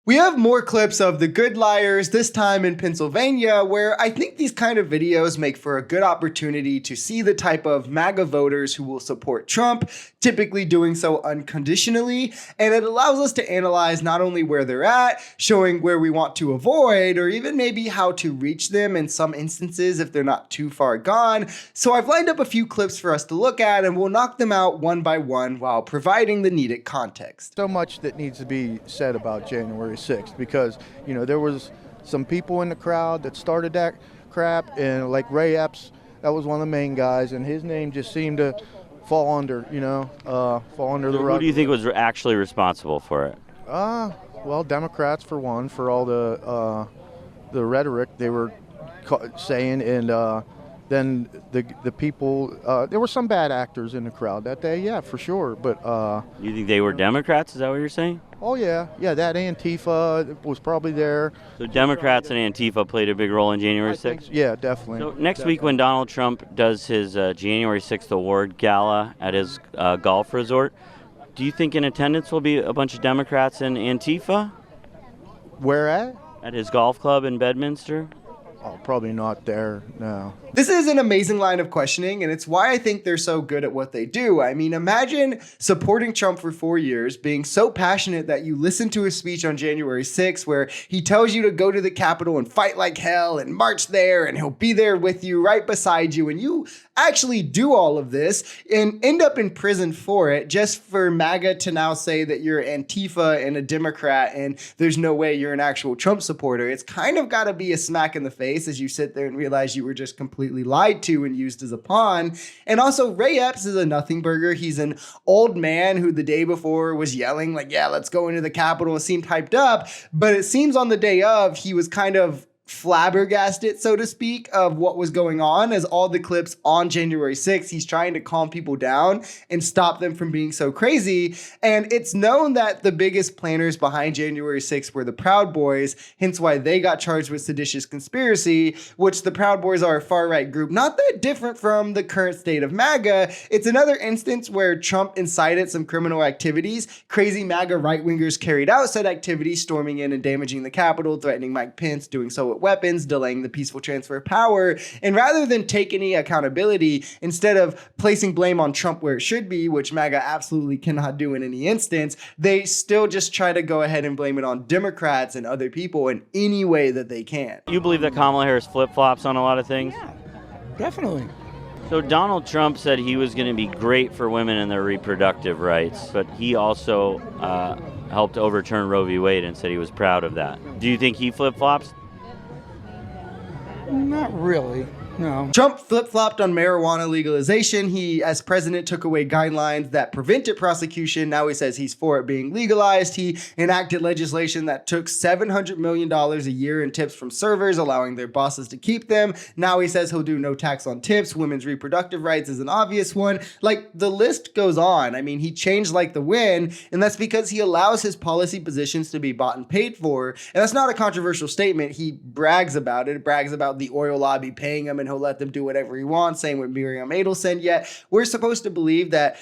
We have more clips of the good liars, this time in Pennsylvania, where I think these kind of videos make for a good opportunity to see the type of MAGA voters who will support Trump, typically doing so unconditionally, and it allows us to analyze not only where they're at, showing where we want to avoid, or even maybe how to reach them in some instances if they're not too far gone. So I've lined up a few clips for us to look at, and we'll knock them out one by one while providing the needed context. So much that needs to be said about January 6th because, there was some people in the crowd that started that crap, and like Ray Epps, that was one of the main guys, and his name just seemed to fall under, fall under the rug. Who do you think was actually responsible for it? Well, Democrats for one, for all the rhetoric they were saying, and then the people, there were some bad actors in the crowd that day, yeah, for sure. But you think they were Democrats? Is that what you're saying? Oh yeah, that Antifa was probably there. So Democrats and Antifa played a big role in January 6th? Yeah, definitely. So next week when Donald Trump does his January 6th award gala at his golf resort, do you think in attendance will be a bunch of Democrats and Antifa? Where at? At his golf club in Bedminster? Oh, probably not there, no. This is an amazing line of questioning, and it's why I think they're so good at what they do. I mean, imagine supporting Trump for 4 years, being so passionate that you listen to his speech on January 6th, where he tells you to go to the Capitol and fight like hell and march there, and he'll be there with you, right beside you, and you actually do all of this and end up in prison for it, just for MAGA to now say that you're Antifa and a Democrat and there's no way you're an actual Trump supporter. It's kind of got to be a smack in the face as you sit there and realize you were just completely lied to and used as a pawn. And also, Ray Epps is a nothing burger. He's an old man who the day before was yelling like, yeah, let's go into the Capitol, and seemed hyped up. But it seems on the day of, he was kind of flabbergasted, so to speak, of what was going on, as all the clips on January 6th, he's trying to calm people down and stop them from being so crazy. And it's known that the biggest planners behind January 6th were the Proud Boys, hence why they got charged with seditious conspiracy, which the Proud Boys are a far-right group, not that different from the current state of MAGA. It's another instance where Trump incited some criminal activities. Crazy MAGA right-wingers carried out said activities, storming in and damaging the Capitol, threatening Mike Pence, doing so with weapons, delaying the peaceful transfer of power. And rather than take any accountability, instead of placing blame on Trump where it should be, which MAGA absolutely cannot do in any instance, they still just try to go ahead and blame it on Democrats and other people in any way that they can. You believe that Kamala Harris flip-flops on a lot of things? Yeah, definitely. So Donald Trump said he was going to be great for women and their reproductive rights, but he also helped overturn Roe v. Wade and said he was proud of that. Do you think he flip-flops? Not really, no. Trump flip-flopped on marijuana legalization. He, as president, took away guidelines that prevented prosecution. Now he says he's for it being legalized. He enacted legislation that took $700 million a year in tips from servers, allowing their bosses to keep them. Now he says he'll do no tax on tips. Women's reproductive rights is an obvious one. Like, the list goes on. I mean, he changed like the wind, and that's because he allows his policy positions to be bought and paid for. And that's not a controversial statement. He brags about it, brags about the oil lobby paying him, and he'll let them do whatever he wants. Same with Miriam Adelson. Yet we're supposed to believe that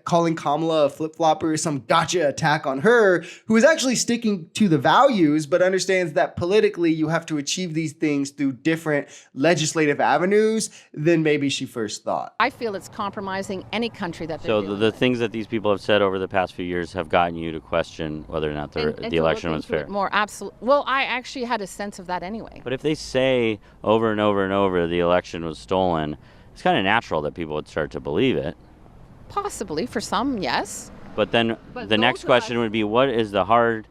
calling Kamala a flip-flopper is some gotcha attack on her, who is actually sticking to the values, but understands that politically you have to achieve these things through different legislative avenues than maybe she first thought. I feel it's compromising any country that they're So doing. the things that these people have said over the past few years have gotten you to question whether or not And the to election look was into fair. it more absolute. Well, I actually had a sense of that anyway. But if they say over and over and over the election was stolen, it's kind of natural that people would start to believe it. Possibly for some, yes. But then But the next those of question us- would be, what is the hard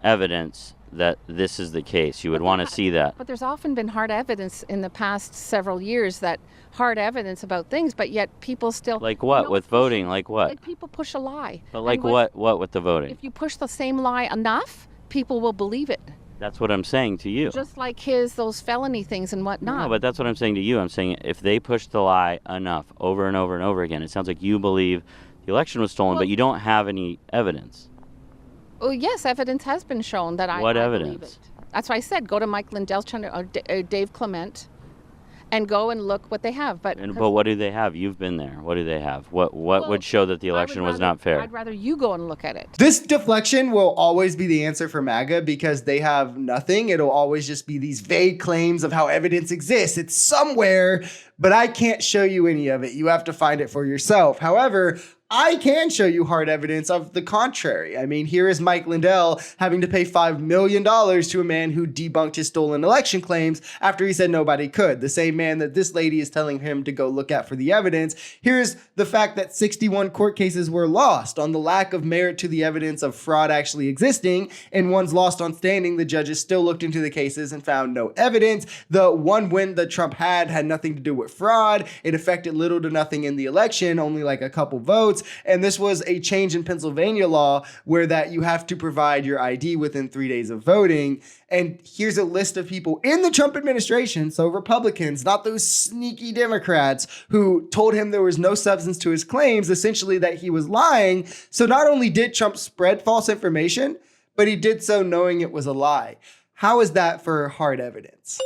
evidence that this is the case? You would want to see that. But there's often been hard evidence in the past several years, that hard evidence about things, but yet people still... Like what? No, With voting? Like what? Like people push a lie. But like And what with the voting? If you push the same lie enough, people will believe it. That's what I'm saying to you. Just like those felony things and whatnot. No, but that's what I'm saying to you. I'm saying if they push the lie enough over and over and over again, it sounds like you believe the election was stolen, but you don't have any evidence. Oh, yes, evidence has been shown that I What believe evidence? it. That's why I said go to Mike Lindell's channel or Dave Clement and go and look what they have. But what do they have? You've been there. What do they have? What would show that the election was not fair? I'd rather you go and look at it. This deflection will always be the answer for MAGA because they have nothing. It'll always just be these vague claims of how evidence exists. It's somewhere, but I can't show you any of it. You have to find it for yourself. However, I can show you hard evidence of the contrary. I mean, here is Mike Lindell having to pay $5 million to a man who debunked his stolen election claims after he said nobody could. The same man that this lady is telling him to go look at for the evidence. Here's the fact that 61 court cases were lost on the lack of merit to the evidence of fraud actually existing, and one's lost on standing. The judges still looked into the cases and found no evidence. The one win that Trump had nothing to do with fraud. It affected little to nothing in the election, only like a couple votes. And this was a change in Pennsylvania law where that you have to provide your ID within 3 days of voting. And here's a list of people in the Trump administration, so Republicans, not those sneaky Democrats who told him there was no substance to his claims, essentially that he was lying. So not only did Trump spread false information, but he did so knowing it was a lie. How is that for hard evidence?